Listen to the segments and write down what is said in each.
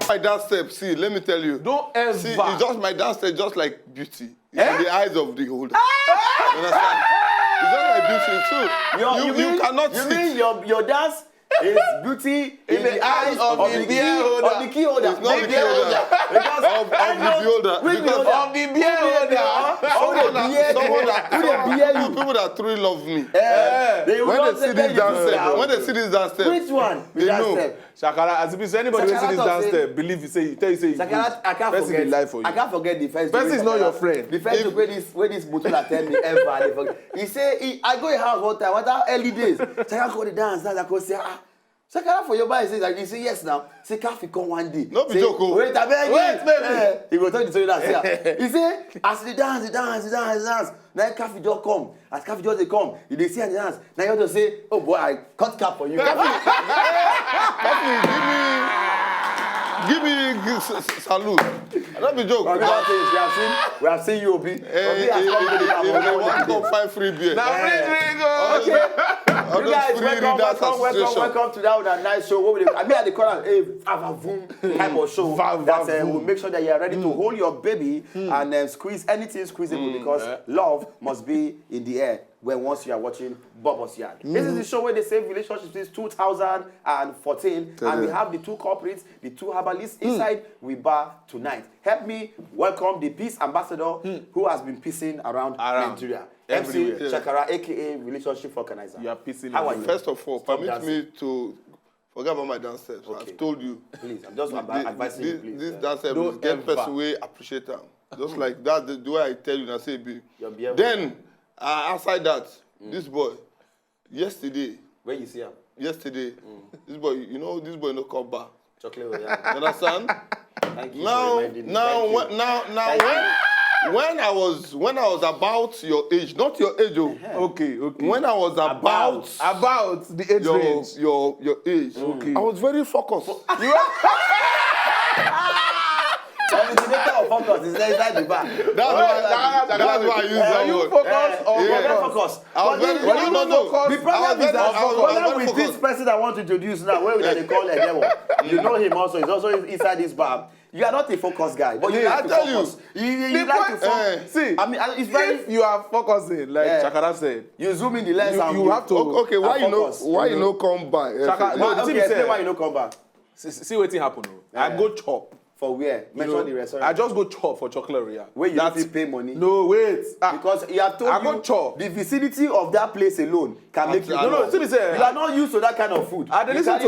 My dance step, see, let me tell you. Don't ever. See, it's just my dance step, just like beauty. It's in the eyes of the holder. You understand? It's just like beauty too. You cannot see. You mean your dance is beauty in the eyes of the beer holder? Of the key holder. It's not the key holder. Because of the beholder. Because of the beer holder. People that truly love me. When When they see this dance step. Which one? They know. Shakara, as if it's anybody who see this dance step, believe you say, tell you say, Shakara, I can't Person forget. will lie for you. I can't forget the first. Person is not your friend. The first where this Mutula tell me ever. I forget. He say I go in house one time. What that early days? Shakara call the dance. I go say Shakara for your body. He say yes now. Say Kafi come one day. No be joke. Wait a minute. Wait, baby. He go tell the story that. He say as the dance. Now Kafi just come. As Kafi just they come, you dey see and dance. Now you have to say, oh boy, I cut cap for you. Give me salute. Don't be joke. We have seen you, Obi. If they want to find free beer. Now, You guys, welcome to that nice show. I mean, at the corner, type of show. That will make sure that you are ready to hold your baby and squeeze anything squeezable because love must be in the air when once you are watching Bubbles Yard. This is the show where they save relationships since 2014 and we have the two corporates, the two herbalists inside we bar tonight. Help me welcome the peace ambassador who has been peacing around Nigeria. MC Shakara, aka Relationship Organizer. You are pissing. How are you? First of all, permit me to forget about my dance steps. Okay. I've told you. Please, I'm just advising you, please. This dance step is get person way appreciate them. Just like that, the way I tell you, I say, be. Then, outside that, this boy, yesterday. Where you see him? Yesterday, this boy, this boy no come back. Chocolate. You understand? Thank you for reminding me. When I was about your age, not your age, Okay. When I was about the age range. your age, I was very focused. Focus is inside the bar. That's why I use that word. Focus. I was very The problem is that with this focused. person I want to introduce now, where they call a devil. You know him also. He's also inside this bar. You are not a focused guy, but you like to focus. You like to focus. See, I mean, it's very. if you are focusing, like Shakara said, You zoom in the lens and you have to. Okay, why you know come by? Shaka, No, the thing okay, is, explain why you don't come back. see what thing happen. I go chop. For where? Mention the restaurant. I just go chop for Chocolaria. Where you don't pay money. No, wait. Because you have told I go chop. the vicinity of that place alone can make you. No, see me say. You are not used to that kind of food. I dey listen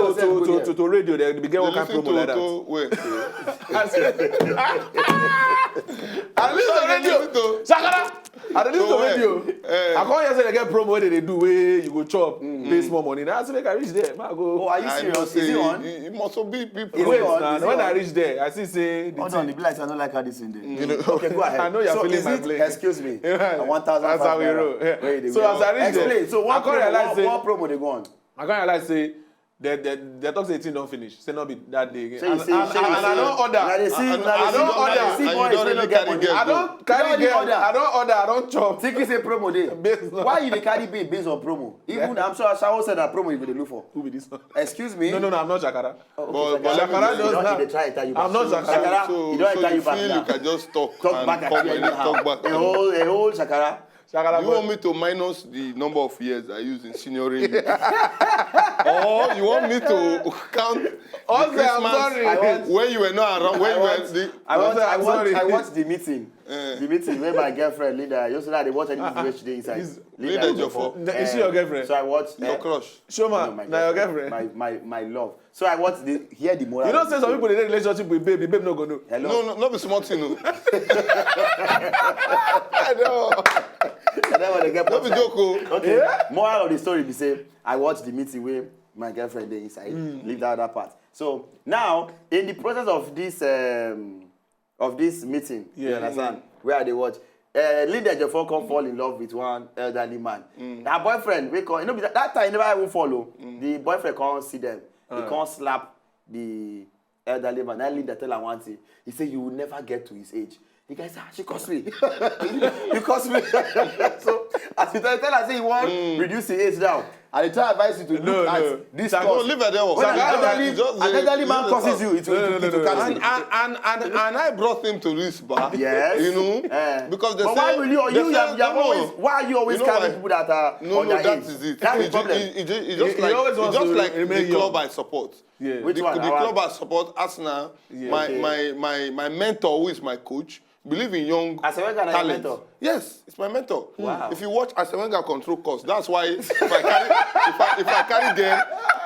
to radio. They begin one kind of promo like that. I listen to radio. Shakara. I dey listen to radio. I come here say they get promo where they do where you go chop, pay small money. Now I say make I reach there. I go. Oh, are you serious? Is it on? It must be people. Wait, when I reach there, I see Hold on, the be like I don't like how this in there. know, Okay, go ahead. I know you're so feeling is my it, blame. Excuse me. Yeah. 1,000. That's how we roll. Yeah. So as I reach there, explain. So what I can't realize say- promo they go on? I can't realize say the talk say 18 don't finish. Say not be that day again. Say you And say- I don't order. Now they see, and now they I don't see, order. now they see And boys you don't wey no really get carry money. girl. I don't carry You girl. don't order. I don't order. I don't chop. Think say promo dey. Based on- Why you dey carry babe based on promo? Even I'm sure Ashawo said that promo you go dey look for. Who be this one? Excuse me. No, I'm not Shakara. Okay, But Shakara you does don't not- need to try to tell you back. I'm not Shakara. Shakara, So you don't you tell you back feel now. you can just talk Talk and back at come you and anyhow. talk back. A whole Shakara. Shakara. You want me to minus the number of years I use in seniority? Or you want me to count the Also, I'm Christmas sorry. when you were not around, when you were the... I watched the meeting. The meeting where my girlfriend Linda. Yesterday they watched any video today inside. Linda is your fault. Is she your girlfriend? So I watched Your crush. Shoma, now your girlfriend. My love. So I watched hear the moral. You don't say some people in a relationship with babe, the babe no go know. Hello. No, not be small thing. No. I know. And then when they get Not be joke. Okay. Yeah? Moral of the story be say I watched the meeting where my girlfriend dey inside. Leave that other part. So now in the process of this meeting, you understand where they watch. Linda Jeffo come fall in love with one elderly man. Her boyfriend, that time he never even follow. The boyfriend can't see them. He can't slap the elderly man. Then Linda tell her one thing. He say you will never get to his age. The guy say, she cost me. You cost me. So as you tell her, say you want reduce the age down. I try to advise you to look at this course. No, leave it there. When an elderly man curses you, it will catch you. And I brought him to this bar. Yes. You know, because they but say... why are you always carrying people that are No, that is it. It's just like the club I support. Yeah. Which the one? The club I support, Arsenal, my mentor, who is my coach, believe in young talent. Yes, it's my mentor. Wow. If you watch Arsene Wenger control course, that's why if I carry game,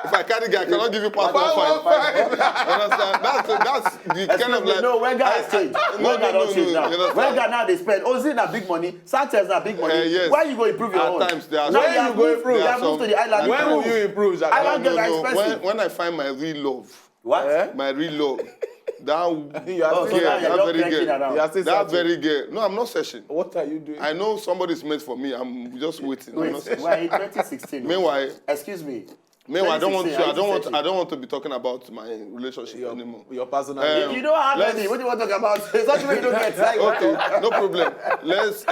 I cannot give you pass 1-5. You understand? That's the kind of like... No, Wenger has changed. Wenger don't change now. Wenger now they spend. Ozil na big money. Sanchez na big money. Yes. Why you go improve your own? At times there are now you go improve. You have moved to the island. When will you improve? Island girls are expensive. When I find my real love. What? My real love. That very girl. No, I'm not searching. What are you doing? I know somebody's meant for me. I'm just waiting. Wait, we're in 2016. Meanwhile, excuse me. Meanwhile, I don't want to be talking about my relationship anymore. Your personal. You don't have any. What do you want to talk about? It's not you don't get like. Okay, no problem. Let us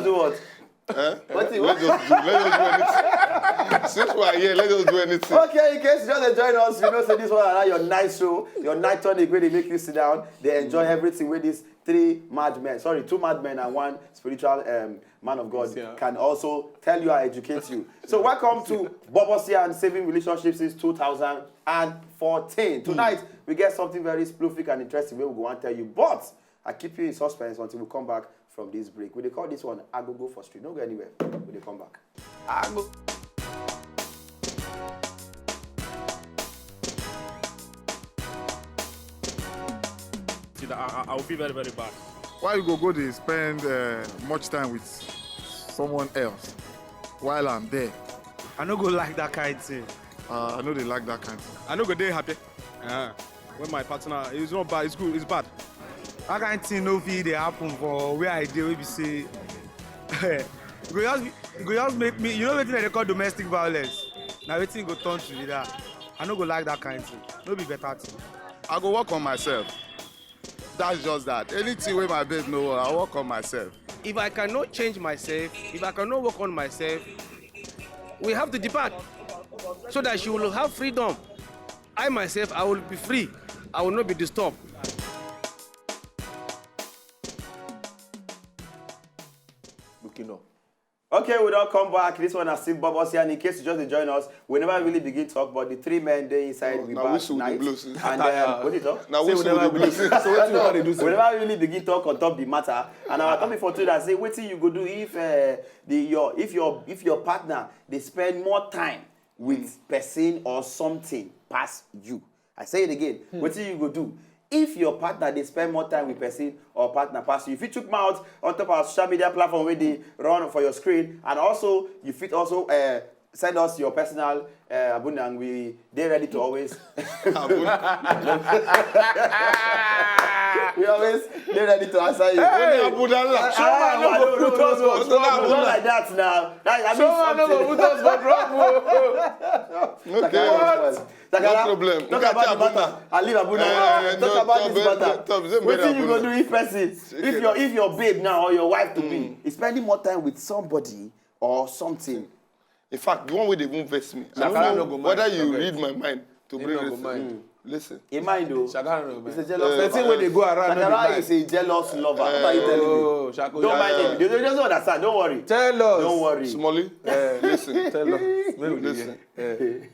do what? Let us do anything. Since we are here, let us do anything. Okay, in case you just join us, you know, so this one around your night show, your night tonic where they make you sit down. They enjoy everything with these two madmen and one spiritual man of God can also tell you and educate you. So welcome to Bobosia and Saving Relationships since 2014. Tonight, we get something very prolific and interesting where we go and tell you, but I keep you in suspense until we come back from this break. We call this one Agogo for Street. Don't go anywhere. We come back. I will feel very, very bad. Why you go they spend much time with someone else while I'm there? I no go like that kind of thing. I know they like that kind of thing. I no go dey happy. When my partner, it's not bad, it's good, it's bad. That kind of thing no fit dey happen for where I dey, wey be say go just make me, you know wetin they call domestic violence. Now wetin go turn to be that. I no go like that kind of thing. No be better thing. I go work on myself. That's just that. Anything where my babe know, I work on myself. If I cannot change myself, if I cannot work on myself, we have to depart so that she will have freedom. I myself, I will be free. I will not be disturbed. Looking up. Okay, we don't come back. This one is still Bobosia. And in case you just join us, we never really begin to talk about the three men there inside the bar tonight. And what did you talk? Now we never begin. So what you want to do? We never really begin talk on top the matter. And I was talking for two that say, what you go do if your partner they spend more time with person or something past you. I say it again. What you go do? If your partner they spend more time with person or partner past you, if you took them out on top of our social media platform where they run for your screen, and also you fit also send us your personal abundance. They're ready to always. We always they're ready to answer you. Hey, Abundance. Not like that now. Okay. No problem. Talk about the matter. I leave Abuna. Talk about this matter. What you go do if person, if your babe now or your wife to be is spending more time with somebody or something. In fact, the one way they won't vex me. I don't know whether you read my mind to bring this. Listen. In mind though. He's a jealous lover. The thing when they go around. Shakara is a jealous lover. What are you telling me? Don't mind him. They just understand. Don't worry. Tell us. Don't worry. Smolly, listen. Tell us. Listen.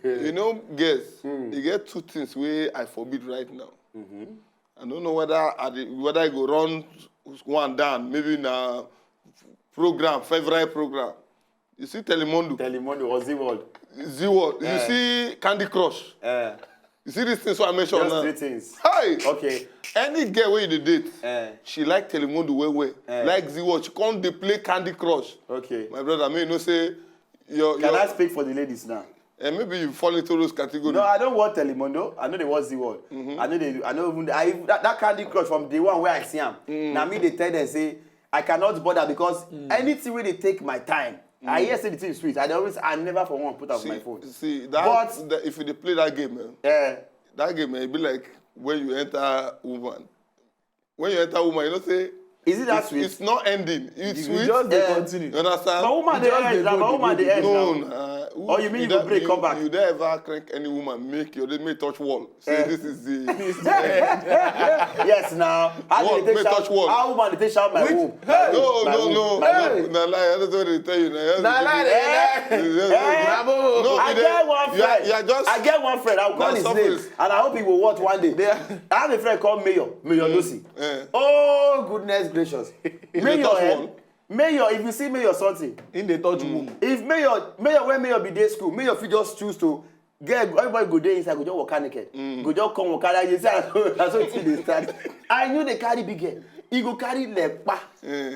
You know, girls, you get two things where I forbid right now. I don't know whether I go run one down, maybe in a program, favorite program. You see Telemundo. Telemundo or Z-World. Z-World. You see Candy Crush. You see these things what I mentioned now? Just 3 things. Hi! Okay. Any girl where you date, she like Telemundo way. Like Z-World. She can't dey play Candy Crush. Okay. My brother, may you know say... Can I speak for the ladies now? And maybe you fall into those categories. No, I don't want Telemundo. I know they watch Z-World. That Candy Crush from the one where I see them. Now me they tell them say, I cannot bother because anything where they take my time, I hear say the thing is sweet. I never for one put up my phone. See, if you play that game, that game, it be like when you enter woman. When you enter woman, you know say. Is it that sweet? It's not ending. It's sweet. Just continue. You understand? But woman they end. No, Or you mean you go break, come back? You don't ever crank any woman, make touch wall. Say this is the... Yes, now. How May touch wall. How woman they take shout my womb? No. Hey. Nah, lie, that's what they tell you. I get one friend. You are just... I get one friend. I'll call his name. And I hope he will watch one day. I have a friend called Mayor Lucy. Oh, goodness gracious. Mayor, if you see Mayor something. In the touch womb. If Mayor, when Mayor be day school, Mayor fit just choose to get everybody go there inside, go just walk naked. Go just come walk out. You see, that's what they start. I knew they carry big head. He go carry lepa.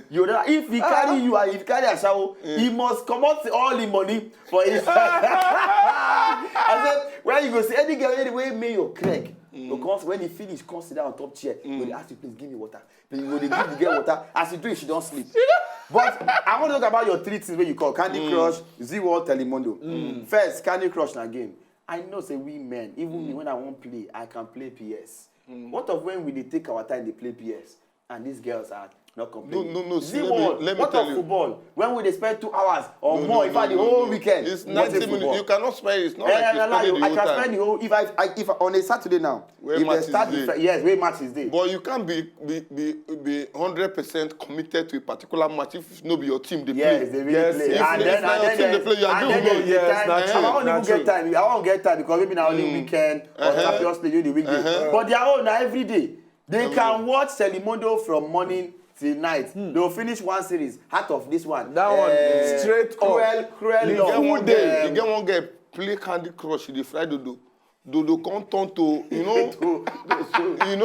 You know, if he carry you and if he carry a shower, he must come out all the money for his. I said, when you go see any girl anyway, Mayor Craig. Because when he finish, come sit down on top chair. When they ask you, please give me water. Please, when they give the girl water, as you do it, she don't sleep. But I want to talk about your 3 things where you call Candy Crush, Z-World, Telemundo. First, Candy Crush again. I know, say we men, even me when I won't play, I can play PS. What of when we take our time to play PS and these girls are not complaining? No. Z-World, let me what tell of you. Football? When will they spend 2 hours or more? In fact, the whole weekend. It's 90 minutes. You cannot spend it. It's not like you spend it the I whole can time. spend the whole. If on a Saturday now, Where if match they start is day. yes, where match is day. But you can't be 100% committed to a particular match if it's not be your team they Yes, play. they really play. If it's not your team they play, you are doing good. Yes, not I true, won't not even get true. time. I won't get time because maybe now only weekend or Champions League during the weekday. But their own now every day. They can watch Telemundo from morning till night. They'll finish one series. Out of this one. That one straight Cruel You Love. get one day, you get one guy play Candy Crush, the fry dodo. Dodo come turn to, you know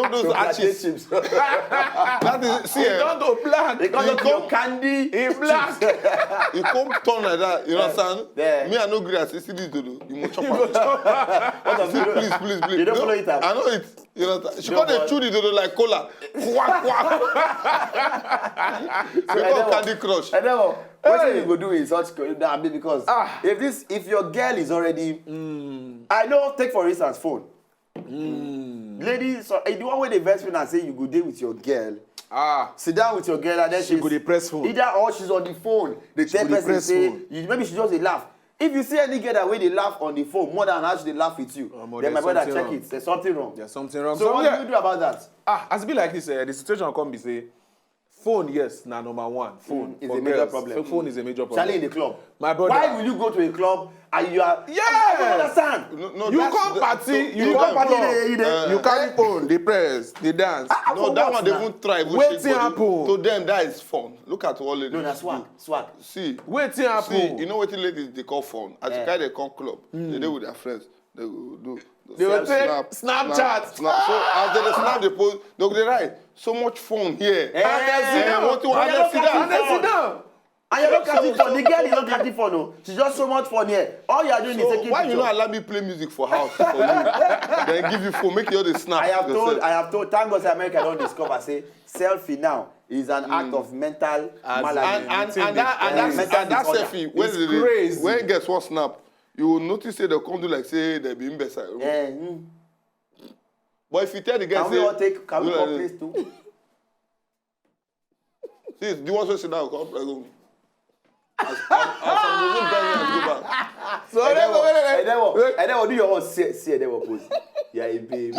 those arches. That is, see, He don't do black. They come to candy. He black. you come turn like that, you understand? Yeah. Me, I no agree. I say, see this dodo, you must chop am. What of you? Please. You don't follow it up. I know it. You understand? She No, come dey but- chew the dodo like cola. Quack. They call Candy Crush. I know. What you go do is such because if your girl is already, I know. Take for instance phone. Ladies, so, the one where they vex me and say you go date with your girl. Sit down with your girl and then She go dey press phone. Either or she's on the phone. The third go dey person press say phone. maybe she just dey laugh. If you see any girl that way they laugh on the phone more than how they laugh with you, then my brother check it. There's something wrong. There's something wrong. So what do you do about that? As it be like this, the situation come be say, phone, yes, now number one. Phone is for a major girls. problem. Phone is a major problem. Charlie in the club. My brother. Why will you go to a club and you are? Yeah. I don't understand. No, You that's come the- party, so you don't come party, club. you carry phone, the press, the dance. No, that one they won't try. Wetin happen? To them, that is fun. Look at all ladies. No, that's swag. See, Wetin happen? you know what ladies they call fun? As you carry they come club, they do with their friends. They will do. They will take Snapchat. So as they snap the post, they go write so much fun here. And What you want to sit down? And then sit down. And you're not catching fun. The girl is not catching fun. No. She's just so much fun here. All you are doing is So taking why picture. you not allow me play music for house for you? Then give you phone, make you all the snap. I have told, thank God America don't discover, say, selfie now is an act of mental malady. And that selfie, when guess what snap, you will notice say they come do like say they be in beside. But if you tell the guy Can we all take, can we all place too? See, the ones who sit down, come go. As go back. So And then we'll do your own see then we'll pose. Yeah, a baby.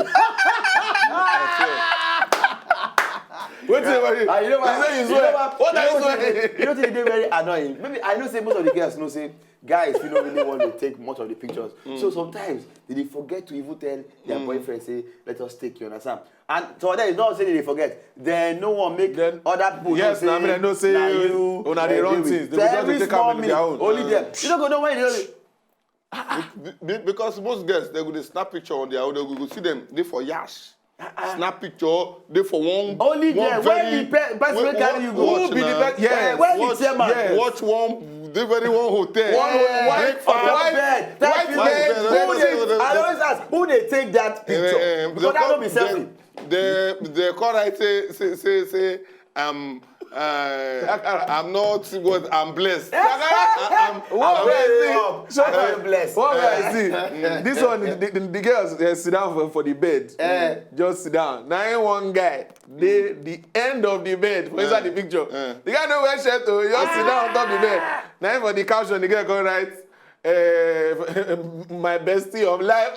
Wetin about it? You know what? What are you saying? You know they're very annoying. Maybe I know say most of the girls know say guys you don't really want to take much of the pictures. So sometimes they forget to even tell their boyfriend say let us take you understand. And so then it's not saying they forget. Then no one make other people Yes, know I mean I know say you una dey run things. They go just dey take am in their own. Only them. You don't go know why they do it. Because most girls they go dey snap picture on their own, they go see them they for yash. Snap picture, they for one. Only one them. very- When the person wey carry you go. watch Who be the now. best? Yes. When the Watch, chairman. watch one, they very one hotel. White bed. White bed. Who they- I always ask who they take that picture because that don't be selfie. They call right say I'm not what I'm blessed. I'm blessed. What I see? This one, the girls they sit down for the bed. Just sit down. Now one guy, the end of the bed, for inside the picture. The guy no wear shirt, just sit down on top of the bed. Now for the caption, the girl go right. my bestie of life.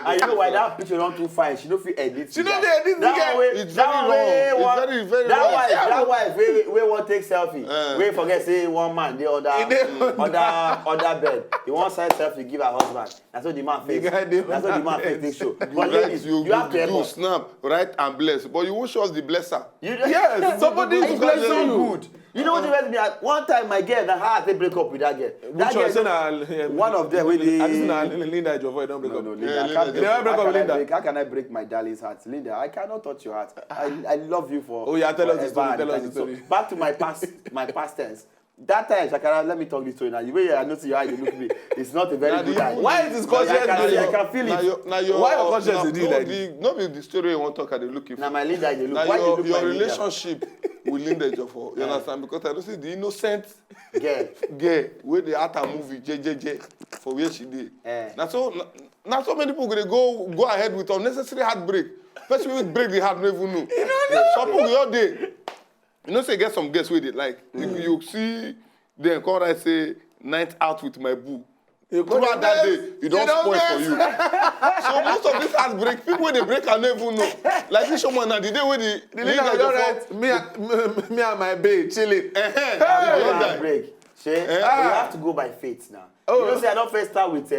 And you know why that picture not too fine? She don't feel edit. She don't fit edit That again. way, It's very wrong. It's very that wrong. That wife, we want take selfie. We forget say one man, the other bed. He want side selfie give her husband. That's what the man face. That's what the man face take show. But ladies, you have to help you us. snap, right, and bless. But you won't show us the blesser. Yes, somebody It's is blessing so you. good. You know what you read me? One time my girl, that how they break up with that girl. Which one? One of them with the. I just know Linda Jovoy don't break up. No, Yeah, Linda. Linda, I they can't never break up with Linda. how can I break my darling's heart? Linda, I cannot touch your heart. I love you for. Oh, yeah, tell us the forever story, and tell us the eternity. story. So, back to my past tense. That time, Shakara, let me talk this story now. The way I know see your eye, you look at me. It's not a very good eye. Why is this I conscience can feel it. Why your conscience is doing like this? Not be the story you want to talk at the looking for. Now my Linda, you look. Now Why you look your my Linda? relationship with Linda Jofo, you understand? Because I don't see the innocent Girl. girl where the art movie JJJ for where she did. Now so many people gonna go ahead with unnecessary heartbreak. First we break the heart, never know. Some people all day. You know, say get some guests with it. Like you see them come and say night out with my boo. Throughout that day, you don't spoil for you. So most of this heartbreak, people when they break and never know. Like this woman now, the day when the Me and my babe chilling. Break. You have to go by faith now. You know, say I don't first start with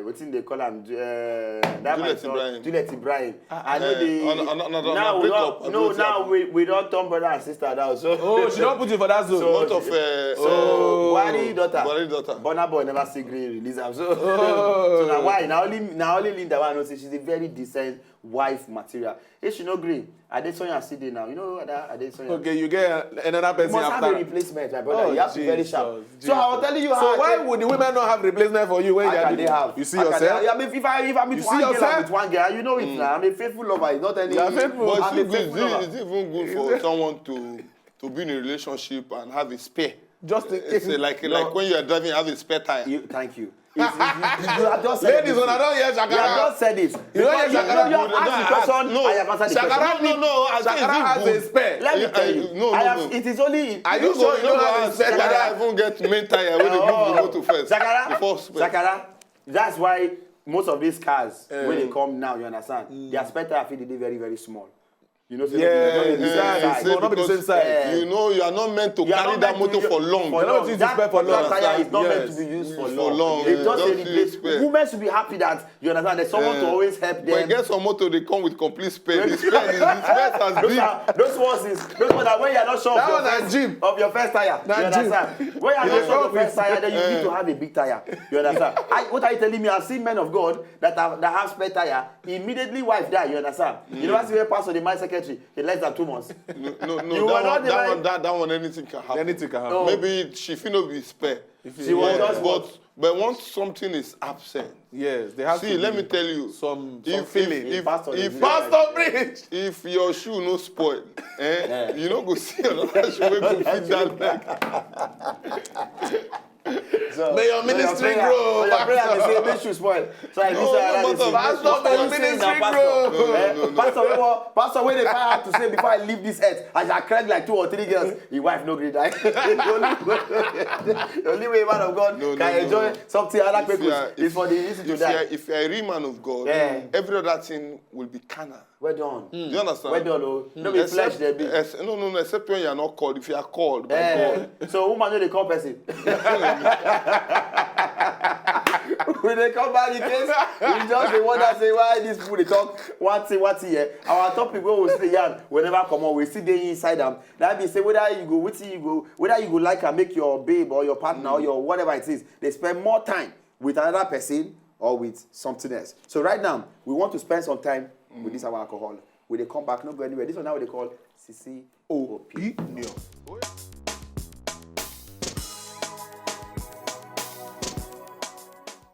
what's in they call him? Juliet Ibrahim. I know the now we don't turn brother and sister now. So She don't put it for that zone. lot of Buhari daughter. Burna Boy never see green release am. So now why? Now only Linda one know say she's a very decent wife material. If she no green, Adesoya and CD now. You know that Adesoya. Okay, you get another person You must have a after. replacement, my brother. You have to be very sharp. So I was telling you how. So why would the women not have replacement for you when How can they have? You see How can yourself? they have? I mean, if I'm with You one see girl, yourself? I'm with one girl. You know it now. I'm a faithful lover. It's not any. You are faithful. But I'm a faithful lover. it's even good for someone to be in a relationship and have a spare. Just in It's case. like when you are driving, have a spare tire. Thank you. You have just said Ladies, it. when I don't hear You have Shakara, just said it. You don't hear Because Shakara? you have asked the question. No. I have answered the Shakara, question. I think Shakara has it's a spare. Let me tell you. No. It is only. Are you sure you don't have a spare? Whether I even get main tire when they move the motor first. Before spare. Zakara, that's why most of these cars, when they come now, you understand, their spare tire fit dey very, very small. You know, so Yeah, size. but not be the same size. You know, you are not meant to You are carry not that meant to motor use- for long. You're not meant to use the spare for long. That tire is not meant Yes. to be used for For long. long, It's yeah. just a Just use replace. spare. Women should be happy that you understand there's someone to always help But them. get some motor, they come with complete spare. The spare has big. Those ones that when you're not sure That of one your na first, gym. of your first tire, Na you understand? When you're not sure of your first tire, then you need to have a big tire. You understand? What are you telling me? I've seen men of God that have spare tire. Immediately wife die. You understand? You never see a pastor, the my secretary in less than 2 months. No, You were not the right- that one, anything can happen. Anything can happen. No. Maybe she feel no be spare. She was just but once something is absent, Yes, they have to. see, let be me tell you, some if feeling. if Pastor if, dey if, Pastor Bridge. if your shoe no spoil, you no go see another shoe wey go fit that leg. So, May your ministry prayer- grow, Your prayer Pastor. they say make shoes spoil. So I No, Pastor, may your ministry grow. Pastor, when they find out to say before I leave this earth, I shall cry like 2 or 3 girls. Your wife no gree die. The only way man of God can enjoy something other people is for the easy to die. If you are a real man of God, Yeah. every other thing will be carnal. Well done. Do you understand? Well done, oh. No be flesh there be. No, except when you are not called. If you are called by God. So woman no dey call person. When they come back the case, we just dey wonder say why these people dey talk one thing here. Our topic wey we still yarn whenever come on, we still dey inside am. That mean say whether you go like am make your babe or your partner or your whatever it is, they spend more time with another person or with something else. So right now, we want to spend some time with this our alcohol. When they come back, not go anywhere. This one now they call CCOP.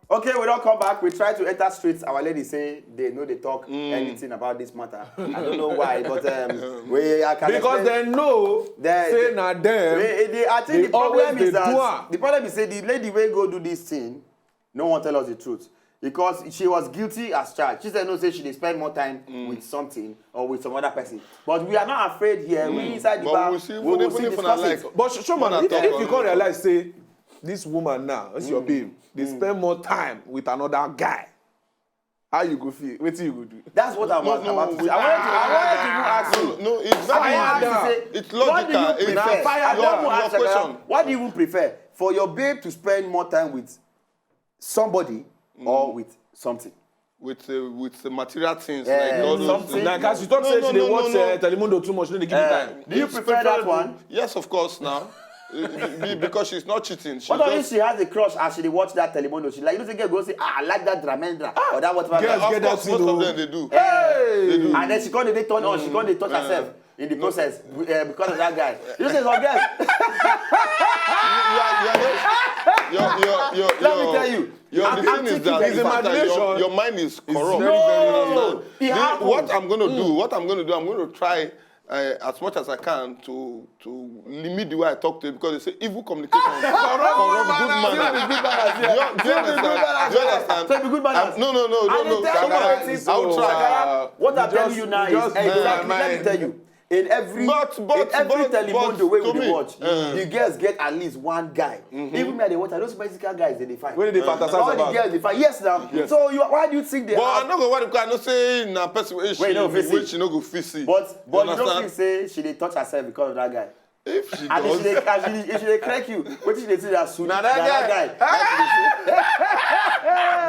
Okay, we don't come back. We try to enter streets. Our ladies say they know they talk anything about this matter. I don't know why, but I can Because they know, say na them. I think they the problem always is dey do am. that the problem is say the lady will go do this thing. No one tell us the truth. because she was guilty as charged. She said no, say she dey spend more time with something or with some other person. But we are not afraid here. We inside the bar. We will see discuss it. But Showman, if you can't realize, say, this woman now, that's your babe, they spend more time with another guy. How you go feel? What you go do? That's what I was about to say. I wanted to ask you. No, it's very it's logical. What do you prefer? Question. What do you even prefer? For your babe to spend more time with somebody or with something? With the material things, Yeah, like all those something. things. Like as you talk, say they watch Telemundo too much, they give you time. Do you prefer that one? Yes, of course, now. Because she's not cheating. What if she has a crush and she watch that Telemundo? She like, you know, the girl go say, I like that Dramendra or that whatever. Girls Of get course, that most thing, of them they do. Hey! They do. And then she can't they turn on, she can't touch herself in the process because of that guy. You say some girls. Let me tell you. The thing is that your mind is corrupt. What I'm going to do, I'm going to try as much as I can to limit the way I talk to you, because they say evil communication corrupt good manners. Do you understand? So be good manners. No. I'll try. What I'm telling you now is exactly. Let me tell you. In every Telemundo way we watch, the girls get at least one guy. Even when they watch, those Mexican guys they fight. When they fantasize all about? the girls they fight. Yes, now. Yes. So why do you think they? But I'm not going to not say na person Wait, no, which she no go fit see. But you don't think say she dey touch herself because of that guy. If she And does, if she dey crack you, what she dey see that soon? Na that guy.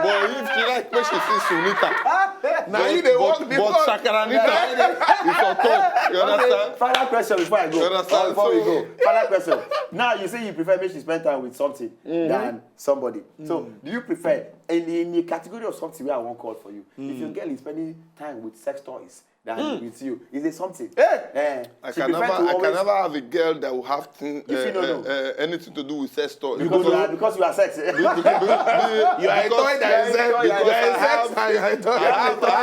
but if she like when she see Sunita, Now you they walk the but Shakaranita is on top. You understand? Final question before I go. You understand? Before we go. Final question. Now you say you prefer make she spend time with something than somebody. So do you prefer in the category of something where I won't call for you? If your girl is spending time with sex toys than with you, is it something? I can never have a girl that will have anything to do with sex toys. Because you are sex. You are a toy that is sex. I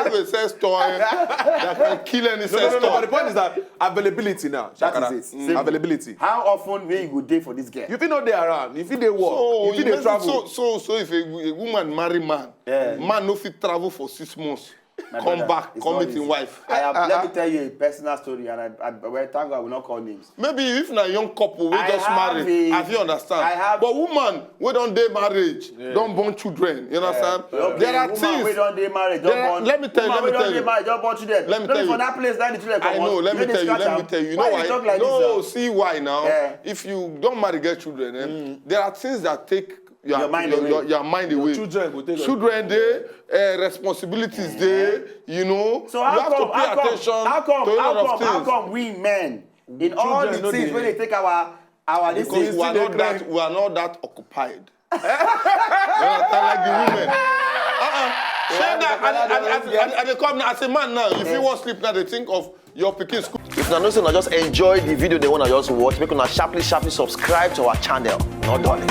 have a sex toy that can kill any sex No, toy. but the point is that availability now. That is it. Simple. Availability. How often will you go date for this girl? If you know they around, if you they work, So if you they travel. So if a woman marry man, man no fit travel for 6 months. Come back, come meet him wife. Let me tell you a personal story, and thank God I will not call names. Maybe if na young couple we just marry, have you understand? But woman we don't date marriage, don't born children. You understand? There are things. We don't date marriage, don't born. Let me tell you. Don't born children. Let me tell you. For that place, that the children come. I know. Let me tell you. You know why? No, see why now? If you don't marry, get children, there are things that take your mind away. Children there, responsibilities there, you know. So how you have to pay attention to a lot of things. How come we men, in all the things when they take our because we are not that occupied. You understand, like the women. And they come now as a man now. If you want sleep now, they think of your picking school. If you know, just enjoy the video they want to just watch, make una sharply subscribe to our channel. Not darling.